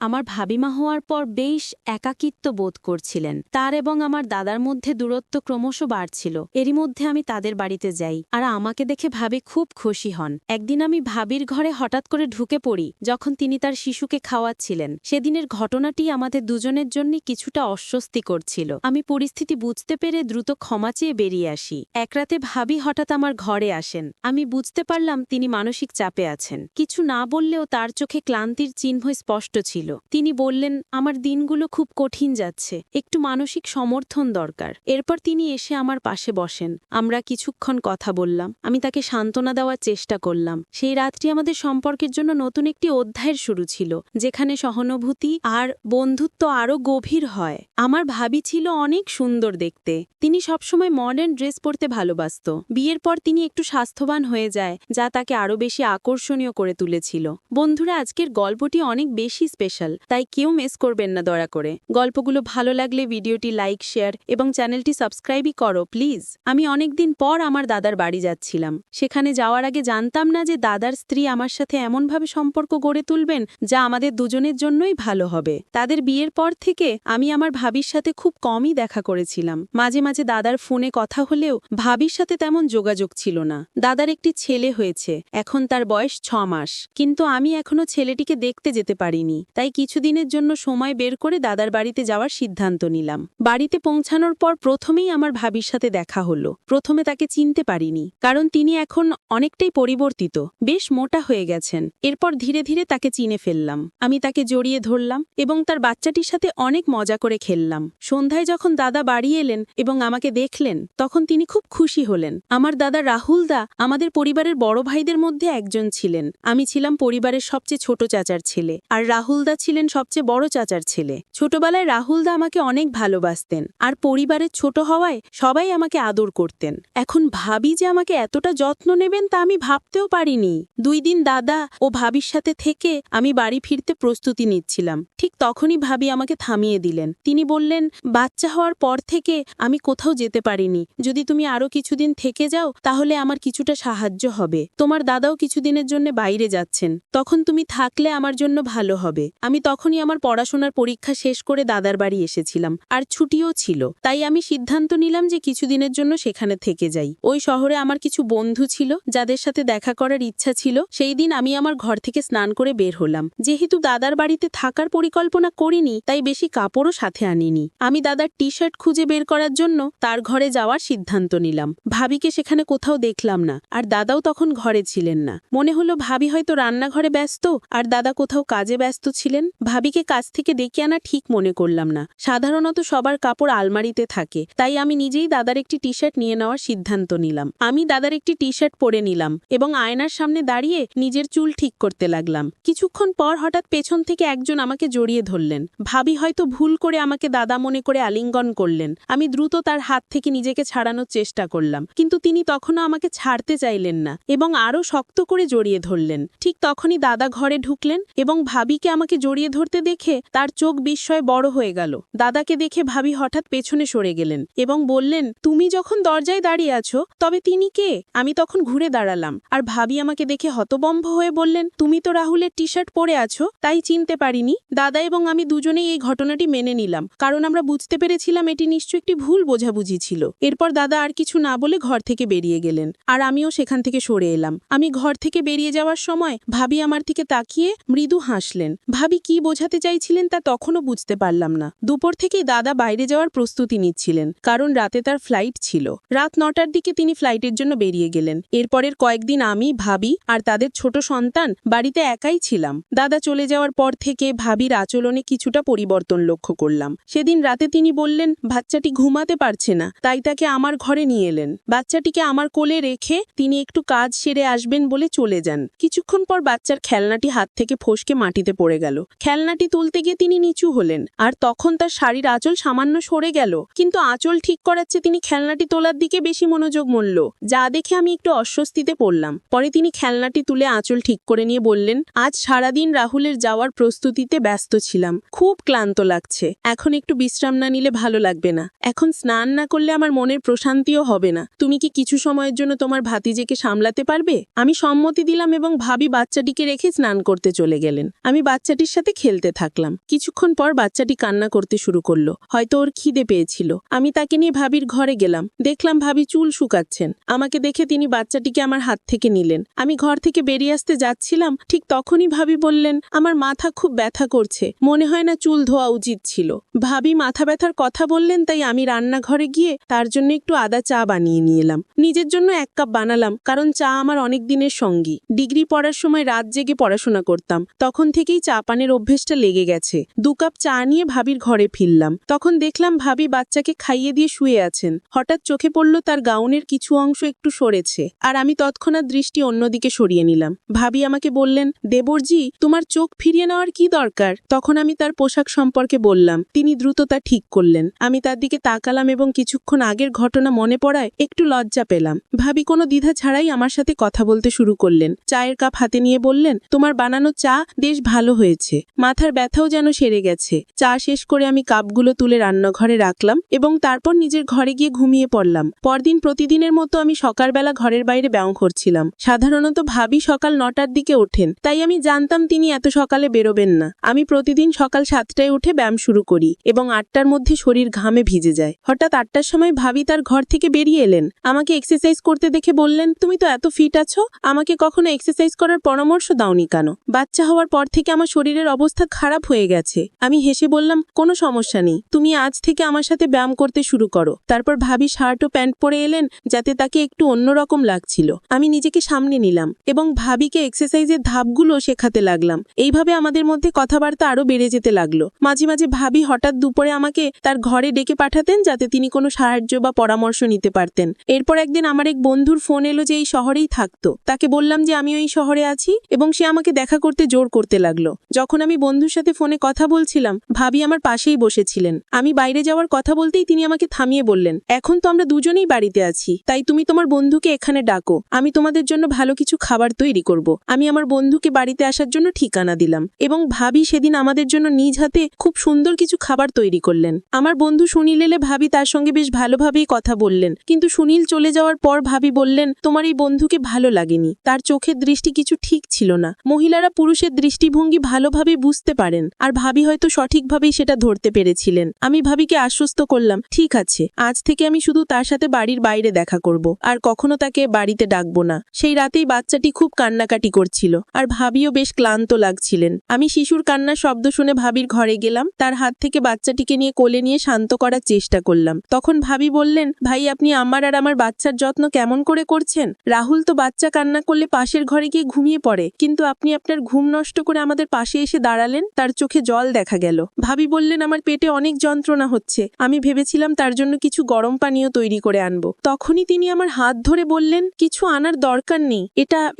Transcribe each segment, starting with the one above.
আমার ভাবিমা হওয়ার পর বেশ একাকিত্ব বোধ করছিলেন। তার এবং আমার দাদার মধ্যে দূরত্ব ক্রমশ বাড়ছিল। এরই মধ্যে আমি তাদের বাড়িতে যাই, আর আমাকে দেখে ভাবি খুব খুশি হন। একদিন আমি ভাবির ঘরে হঠাৎ করে ঢুকে পড়ি যখন তিনি তার শিশুকে খাওয়াচ্ছিলেন। সেদিনের ঘটনাটি আমাদের দুজনের জন্য কিছুটা অস্বস্তি করছিল। আমি পরিস্থিতি বুঝতে পেরে দ্রুত ক্ষমা চেয়ে বেরিয়ে আসি। এক রাতে ভাবি হঠাৎ আমার ঘরে আসেন। আমি বুঝতে পারলাম তিনি মানসিক চাপে আছেন। কিছু না বললেও তার চোখে ক্লান্তির চিহ্ন স্পষ্ট ছিল। তিনি বললেন, আমার দিনগুলো খুব কঠিন যাচ্ছে, একটু মানসিক সমর্থন দরকার। এরপর তিনি এসে আমার পাশে বসেন। আমরা কিছুক্ষণ কথা বললাম। আমি তাকে সান্ত্বনা দেওয়ার চেষ্টা করলাম। সেই রাতটি আমাদের সম্পর্কের জন্য নতুন একটি অধ্যায়ের শুরু ছিল, যেখানে সহানুভূতি আর বন্ধুত্ব আরও গভীর হয়। আমার ভাবি ছিল অনেক সুন্দর দেখতে। তিনি সবসময় মডার্ন ড্রেস পরতে ভালোবাসত। বিয়ের পর তিনি একটু স্বাস্থ্যবান হয়ে যায়, যা তাকে আরও বেশি আকর্ষণীয় করে তুলেছিল। বন্ধুরা, আজকের গল্পটি অনেক বেশি স্পেশাল, তাই কেউ মিস করবেন না দয়া করে। গল্পগুলো ভালো লাগলে ভিডিওটি লাইক, শেয়ার এবং চ্যানেলটি সাবস্ক্রাইবই করো প্লিজ। আমি অনেকদিন পর আমার দাদার বাড়ি যাচ্ছিলাম। সেখানে যাওয়ার আগে জানতাম না যে দাদার স্ত্রী আমার সাথে এমনভাবে সম্পর্ক গড়ে তুলবেন যা আমাদের দুজনের জন্যই ভালো হবে। তাদের বিয়ের পর থেকে আমি আমার ভাবির সাথে খুব কমই দেখা করেছিলাম। মাঝে মাঝে দাদার ফোনে কথা হলেও ভাবির সাথে তেমন যোগাযোগ ছিল না। দাদার একটি ছেলে হয়েছে, এখন তার বয়স 6 মাস, কিন্তু আমি এখনো ছেলেটিকে দেখতে যেতে পারিনি। তাই কিছুদিনের জন্য সময় বের করে দাদার বাড়িতে যাওয়ার সিদ্ধান্ত নিলাম। বাড়িতে পৌঁছানোর পর প্রথমেই আমার ভাবির সাথে দেখা হলো। প্রথমে তাকে চিনতে পারিনি, কারণ তিনি এখন অনেকটাই পরিবর্তিত, বেশ মোটা হয়ে গেছেন। এরপর ধীরে ধীরে তাকে চিনে ফেললাম। আমি তাকে জড়িয়ে ধরলাম এবং তার বাচ্চাটির সাথে অনেক মজা করে খেললাম। সন্ধ্যায় যখন দাদা বাড়ি এলেন এবং আমাকে দেখলেন, তখন তিনি খুব খুশি হলেন। আমার দাদা রাহুল দা আমাদের পরিবারের বড় ভাইদের মধ্যে একজন ছিলেন। আমি ছিলাম পরিবারের সবচেয়ে ছোট চাচার ছেলে, আর রাহুল দা ছিলেন সবচেয়ে বড় চাচার ছেলে। ছোটবেলায় রাহুল দা আমাকে অনেক ভালোবাসতেন, আর পরিবারের ছোট হওয়ায় সবাই আমাকে আদর করতেন। এখন ভাবি যে আমাকে এতটা যত্ন নেবেন তা আমি ভাবতেও পারিনি। 2 দিন দাদা ও ভাবির সাথে থেকে আমি বাড়ি ফিরতে প্রস্তুতি নিচ্ছিলাম। ঠিক তখনই ভাবি আমাকে থামিয়ে দিলেন। তিনি বললেন, বাচ্চা হওয়ার পর থেকে আমি কোথাও যেতে পারিনি। যদি তুমি আরো কিছুদিন থেকে যাও তাহলে আমার কিছুটা সাহায্য হবে। তোমার দাদাও কিছুদিনের জন্য বাইরে যাচ্ছেন, তখন তুমি থাকলে আমার জন্য ভালো হবে। আমি তখনই আমার পড়াশোনার পরীক্ষা শেষ করে দাদার বাড়ি এসেছিলাম, আর ছুটিও ছিল। তাই আমি সিদ্ধান্ত নিলাম যে কিছুদিনের জন্য সেখানে থেকে যাই। ওই শহরে আমার কিছু বন্ধু ছিল যাদের সাথে দেখা করার ইচ্ছা ছিল। সেই দিন আমি আমার ঘর থেকে স্নান করে বের হলাম। যেহেতু দাদার বাড়িতে থাকার পরিকল্পনা করিনি, তাই বেশি কাপড়ও সাথে আনিনি। আমি দাদার টি-শার্ট খুঁজে বের করার জন্য তার ঘরে যাওয়ার সিদ্ধান্ত নিলাম। ভাবিকে সেখানে কোথাও দেখলাম না, আর দাদাও তখন ঘরে ছিলেন না। মনে হলো ভাবি হয়তো রান্নাঘরে ব্যস্ত, আর দাদা কোথাও কাজে ব্যস্ত ছিলেন। ভাবিকে কাজ থেকে ডেকে আনা ঠিক মনে করলাম না। সাধারণত সবার কাপড় আলমারিতে থাকে, তাই আমি নিজেই দাদার একটি টি-শার্ট নিয়ে নেওয়ার সিদ্ধান্ত নিলাম। আমি দাদার একটি টি-শার্ট পরে নিলাম এবং আয়নার সামনে দাঁড়িয়ে নিজের চুল ঠিক করতে লাগলাম। কিছুক্ষণ পর হঠাৎ পেছন থেকে একজন আমাকে জড়িয়ে ধরলেন। ভাবি হয়তো ভুল করে আমাকে দাদা মনে করে আলিঙ্গন করলেন। আমি দ্রুত তার হাত থেকে নিজেকে ছাড়ানোর চেষ্টা করলাম, কিন্তু তিনি তখনও আমাকে ছাড়তে চাইলেন না এবং আরও শক্ত করে জড়িয়ে ধরলেন। ঠিক তখনই দাদা ঘরে ঢুকলেন এবং ভাবিকে আমাকে জড়িয়ে ধরতে দেখে তার চোখ বিস্ময়ে বড় হয়ে গেল। দাদাকে দেখে ভাবি হঠাৎ পেছনে সরে গেলেন এবং বললেন, তুমি যখন দরজায় দাঁড়িয়ে আছো তবে তিনি কে? আমি তখন ঘুরে দাঁড়ালাম, আর ভাবি আমাকে দেখে হতবম্ব হয়ে বললেন, তুমি তো রাহুলের টি-শার্ট পরে আছো, তাই চিনতে পারিনি। দাদা এবং আমি দুজনেই এই ঘটনাটি মেনে নিলাম, কারণ আমরা বুঝতে পেরেছিলাম এটি নিশ্চয়ই একটি ভুল বোঝাবুঝি ছিল। এরপর দাদা আর কিছু না বলে ঘর থেকে বেরিয়ে গেলেন, আর আমিও সেখান থেকে সরে এলাম। আমি ঘর থেকে বেরিয়ে যাওয়ার সময় ভাবি আমার দিকে তাকিয়ে মৃদু হাসলেন। ভাবি কি বোঝাতে চাইছিলেন তা তখনও বুঝতে পারলাম না। দুপুর থেকেই দাদা বাইরে যাওয়ার প্রস্তুতি নিচ্ছিলেন, কারণ রাতে তার ফ্লাইট ছিল। রাত 9টার দিকে তিনি ফ্লাইটের জন্য বেরিয়ে গেলেন। এরপরের কয়েকদিন আমি, ভাবি আর তাদের ছোট সন্তান বাড়িতে একাই ছিলাম। দাদা চলে যাওয়ার পর থেকে ভাবির আচরণে কিছুটা পরিবর্তন লক্ষ্য করলাম। সেদিন রাতে তিনি বললেন বাচ্চাটি ঘুমাতে পারছে না, তাই তাকে আমার ঘরে নিয়ে এলেন। বাচ্চাটিকে আমার কোলে রেখে তিনি একটু কাজ সেরে আসবেন বলে চলে যান। কিছুক্ষণ পর বাচ্চার খেলনাটি হাত থেকে ফসকে মাটিতে পড়ে গেল। খেলনাটি তুলতে গিয়ে তিনি নিচু হলেন, আর তখন তার শাড়ির আঁচল সামান্য সরে গেল, কিন্তু আঁচল ঠিক করাচ্ছে তিনি খেলনাটি তোলার দিকে বেশি মনোযোগ মনল, যা দেখে আমি একটু অস্বস্তিতে পড়লাম। পরে তিনি খেলনাটি তুলে আঁচল ঠিক করে নিয়ে বললেন, আজ সারাদিন রাহুলের যাওয়ার প্রস্তুতিতে ব্যস্ত ছিলাম, খুব ক্লান্ত লাগছে। এখন একটু বিশ্রাম না নিলে ভালো লাগবে না। এখন স্নান না করলে আমার মনের প্রশান্তিও হবে না। তুমি কি কিছু সময়ের জন্য তোমার ভাতিজেকে সামলাতে পারবে? আমি সম্মতি দিলাম এবং ভাবি বাচ্চাটিকে রেখে স্নান করতে চলে গেলেন। আমি বাচ্চাটির বাচ্চাটির সাথে খেলতে থাকলাম। কিছুক্ষণ পর বাচ্চাটি কান্না করতে শুরু করলো, হয়তো ওর খিদে পেয়েছিল। আমি তাকে নিয়ে ভাবির ঘরে গেলাম, দেখলাম ভাবি চুল শুকাচ্ছেন। আমাকে দেখে তিনি বাচ্চাটিকে আমার হাত থেকে নিলেন। আমি ঘর থেকে বেরিয়ে আসতে যাচ্ছিলাম, ঠিক তখনই ভাবি বললেন, আমার মাথা খুব ব্যথা করছে, মনে হয় না চুল ধোয়া উচিত ছিল। ভাবি মাথা ব্যথার কথা বললেন, তাই আমি রান্নাঘরে গিয়ে তার জন্য একটু আদা চা বানিয়ে নিয়ে এলাম। নিজের জন্য 1 কাপ বানালাম, কারণ চা আমার অনেক দিনের সঙ্গী। ডিগ্রি পড়ার সময় রাত জেগে পড়াশোনা করতাম, তখন থেকেই চা পানের অভ্যেসটা লেগে গেছে। 2 কাপ চা নিয়ে ভাবির ঘরে ফিরলাম, তখন দেখলাম ভাবি বাচ্চাকে খাইয়ে দিয়ে শুয়ে আছেন। হঠাৎ চোখে পড়ল তার গাউনের কিছু অংশ একটু সরেছে, আর আমি তৎক্ষণাৎ দৃষ্টি অন্যদিকে সরিয়ে নিলাম। ভাবি আমাকে বললেন, দেবরজি, তোমার চোখ ফিরিয়ে নেওয়ার কি দরকার? তখন আমি তার পোশাক সম্পর্কে বললাম। তিনি দ্রুত তা ঠিক করলেন। আমি তার দিকে তাকালাম এবং কিছুক্ষণ আগের ঘটনা মনে পড়ায় একটু লজ্জা পেলাম। ভাবি কোনো দ্বিধা ছাড়াই আমার সাথে কথা বলতে শুরু করলেন। চায়ের কাপ হাতে নিয়ে বললেন, তোমার বানানো চা বেশ ভালো হয়েছে। মাথার ব্যথাও যেন সেরে গেছে। চা শেষ করে আমি কাপগুলো তুলে রান্নাঘরে রাখলাম এবং তারপর নিজের ঘরে গিয়ে ঘুমিয়ে পড়লাম। পরদিন প্রতিদিনের মতো আমি সকালবেলা ঘরের বাইরে ব্যায়াম করছিলাম। সাধারণত ভাবি সকাল 9টার দিকে ওঠেন, তাই আমি জানতাম তিনি এত সকালে বেরোবেন না। আমি প্রতিদিন সকাল 7টায় উঠে ব্যায়াম শুরু করি এবং 8টার মধ্যে শরীর ঘামে ভিজে যায়। হঠাৎ 8টার সময় ভাবি তার ঘর থেকে বেরিয়ে এলেন। আমাকে এক্সারসাইজ করতে দেখে বললেন, তুমি তো এত ফিট আছো, আমাকে কখনো এক্সারসাইজ করার পরামর্শ দাওনি কেন? বাচ্চা হওয়ার পর থেকে আমার শরীরের অবস্থা খারাপ হয়ে গেছে। আমি হেসে বললাম, কোনো সমস্যা নেই, তুমি আজ থেকে আমার সাথে ব্যায়াম করতে শুরু করো। তারপর ভাবি শার্ট ও প্যান্ট পরে এলেন, যাতে তাকে একটু অন্যরকম লাগছিল। আমি নিজেকে সামনে নিলাম এবং ভাবিকে এক্সারসাইজের ধাপগুলো শেখাতে লাগলাম। এইভাবে আমাদের মধ্যে কথাবার্তা আরো বেড়ে যেতে লাগলো। মাঝে মাঝে ভাবি হঠাৎ দুপুরে আমাকে তার ঘরে ডেকে পাঠাতেন, যাতে তিনি কোনো সাহায্য বা পরামর্শ নিতে পারতেন। এরপর একদিন আমার এক বন্ধুর ফোন এলো যে এই শহরেই থাকতো। তাকে বললাম যে আমি ওই শহরে আছি এবং সে আমাকে দেখা করতে জোর করতে লাগলো। যখন আমি বন্ধুর সাথে ফোনে কথা বলছিলাম, ভাবি আমার পাশেই বসেছিলেন। আমি বাইরে যাওয়ার কথা বলতেই তিনি আমাকে থামিয়ে বললেন, এখন তো আমরা দুজনেই বাড়িতে আছি, তাই তুমি তোমার বন্ধুকে এখানে ডাকো, আমি তোমাদের জন্য ভালো কিছু খাবার তৈরি করব। আমি আমার বন্ধুকে বাড়িতে আসার জন্য ঠিকানা দিলাম এবং ভাবি সেদিন আমাদের জন্য নিজ হাতে খুব সুন্দর কিছু খাবার তৈরি করলেন। আমার বন্ধু সুনীল এলে ভাবি তার সঙ্গে বেশ ভালোভাবেই কথা বললেন, কিন্তু সুনীল চলে যাওয়ার পর ভাবি বললেন, তোমার এই বন্ধুকে ভালো লাগেনি, তার চোখের দৃষ্টি কিছু ঠিক ছিল না। মহিলারা পুরুষের দৃষ্টিভঙ্গি ভালোভাবে বুঝতে পারেন, আর ভাবি হয়তো সঠিকভাবেই সেটা ধরতে পেরেছিলেন। আমি ভাবিকে আশ্বস্ত করলাম, ঠিক আছে, আজ থেকে আমি শুধু তার সাথে বাড়ির বাইরে দেখা করব, আর কখনো তাকে বাড়িতে ডাকবো না। সেই রাতেই বাচ্চাটি খুব কান্নাকাটি করছিল, আর ভাবিও বেশ ক্লান্ত লাগছিলেন। আমি শিশুর কান্নার শব্দ শুনে ভাবির ঘরে গেলাম, তার হাত থেকে বাচ্চাটিকে নিয়ে কোলে নিয়ে শান্ত করার চেষ্টা করলাম। তখন ভাবি বললেন, ভাই, আপনি আমার আর আমার বাচ্চার যত্ন কেমন করে করছেন? রাহুল তো বাচ্চা কান্না করলে পাশের ঘরে গিয়ে ঘুমিয়ে পড়ে, কিন্তু আপনি আপনার ঘুম নষ্ট করে আমাদের পাশে এসে দাঁড়ালেন। তার চোখে জল দেখা গেল। ভাবি বললেন, আমার পেটে অনেক যন্ত্রণা হচ্ছে, আমি ভেবেছিলাম তার জন্য কিছু গরম পানীয় তৈরি করে আনবো। তখনই তিনি আমার হাত ধরে বললেন, কিছু আনার দরকার নেই,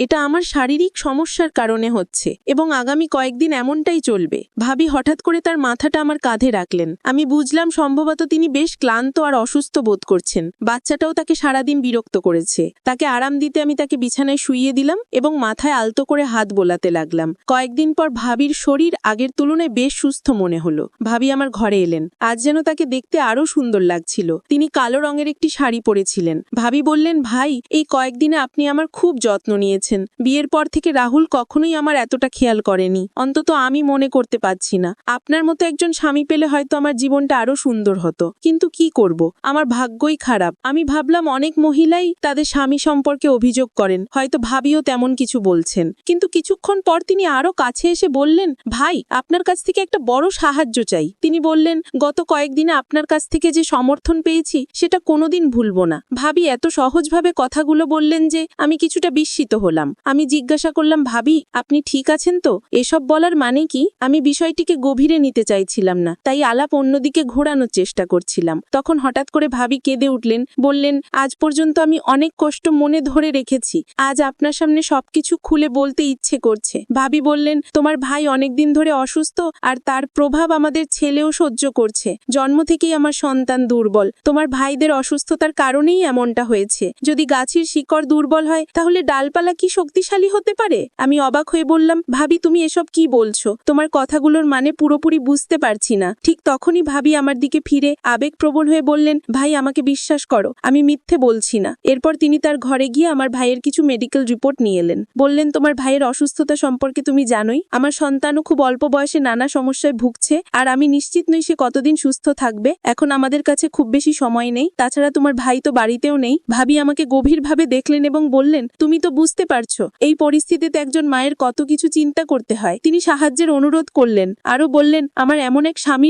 এটা আমার শারীরিক সমস্যার কারণে হচ্ছে এবং আগামী কয়েকদিন এমনটাই চলবে। ভাবি হঠাৎ করে তার মাথাটা আমার কাঁধে রাখলেন। আমি বুঝলাম সম্ভবত তিনি বেশ ক্লান্ত আর অসুস্থ বোধ করছেন। বাচ্চাটাও তাকে সারাদিন বিরক্ত করেছে। তাকে আরাম দিতে আমি তাকে বিছানায় শুইয়ে দিলাম এবং মাথায় আলতো করে হাত বোলাতে লাগলাম। কয়েকদিন পর ভাবির শরীর আগের তুলনায় বেশ সুস্থ মনে হলো। ভাবি আমার ঘরে এলেন। আজ যেন তাকে দেখতে আরো সুন্দর লাগছিল। তিনি কালো রঙের একটি শাড়ি পরেছিলেন। ভাবি বললেন, ভাই, এই কয়েকদিনে আপনি আমার খুব যত্ন নিয়েছেন। বিয়ের পর থেকে রাহুল কখনোই আমার এতটা খেয়াল করেনি, অন্তত আমি মনে করতে পারছি না। আপনার মতো একজন স্বামী পেলে হয়তো আমার জীবনটা আরো সুন্দর হতো, কিন্তু কি করব, আমার ভাগ্যই খারাপ। আমি ভাবলাম অনেক মহিলাই তাদের স্বামী সম্পর্কে অভিযোগ করেন, হয়তো ভাবিও তেমন কিছু বলছেন। কিন্তু কিছুক্ষণ পর তিনি আরো কাছে এসে বললেন, ভাই, আপনার কাছ থেকে একটা বড় সাহায্য চাই। তিনি বললেন, গত কয়েকদিনে আপনার কাছ থেকে যে সমর্থন পেয়েছি সেটা কোনোদিন ভুলব না। ভাবি এত সহজভাবে কথাগুলো বললেন যে আমি কিছুটা বিস্মিত হলাম। আমি জিজ্ঞাসা করলাম, ভাবি, আপনি ঠিক আছেন তো? এসব বলার মানে কি? আমি বিষয়টিকে গভীরে নিতে চাইছিলাম না, তাই আলাপ অন্যদিকে ঘোরানোর চেষ্টা করছিলাম। তখন হঠাৎ করে ভাবি কেঁদে উঠলেন, বললেন, আজ পর্যন্ত আমি অনেক কষ্ট মনে ধরে রেখেছি, আজ আপনার সামনে সবকিছু খুলে বলতে ইচ্ছে করছে। ভাবি বললেন, তোমার ভাই অনেকদিন ধরে অসুস্থ, আর তার প্রভাব আমাদের ছেলেও সহ্য করছে। জন্ম থেকেই আমার সন্তান দুর্বল। তোমার ভাইদের অসুস্থতার কারণেই এমনটা হয়েছে। যদি গাছের শিকড় দুর্বল হয়, তাহলে ডালপালা কি শক্তিশালী হতে পারে? আমি অবাক হয়ে বললাম, ভাবি, তুমি এসব কি বলছো? তোমার কথাগুলোর মানে পুরোপুরি বুঝতে পারছি না। ঠিক তখনই ভাবি আমার দিকে ফিরে আবেগপ্রবণ হয়ে বললেন, ভাই, আমাকে বিশ্বাস করো, আমি মিথ্যে বলছি না। এরপর তিনি তার ঘরে গিয়ে আমার ভাইয়ের কিছু মেডিকেল রিপোর্ট নিয়ে এলেন। বললেন, তোমার ভাইয়ের অসুস্থতা সম্পর্কে তুমি জানোই, আমার সন্তান সন্তানও খুব অল্প বয়সে নানা সমস্যায় ভুগছে, আর আমি নিশ্চিত নই সে কতদিন সুস্থ থাকবে। এখন আমাদের কাছে খুব বেশি সময় নেই, তাছাড়া তোমার ভাই তো বাড়িতেও নেই। ভাবি আমাকে গভীরভাবে দেখলেন এবং বললেন, তুমি তো বুঝতে পারছো এই পরিস্থিতিতে একজন মায়ের কত কিছু চিন্তা করতে হয়। তিনি সাহায্যের অনুরোধ করলেন, আরও বললেন, আমার এমন এক স্বামীর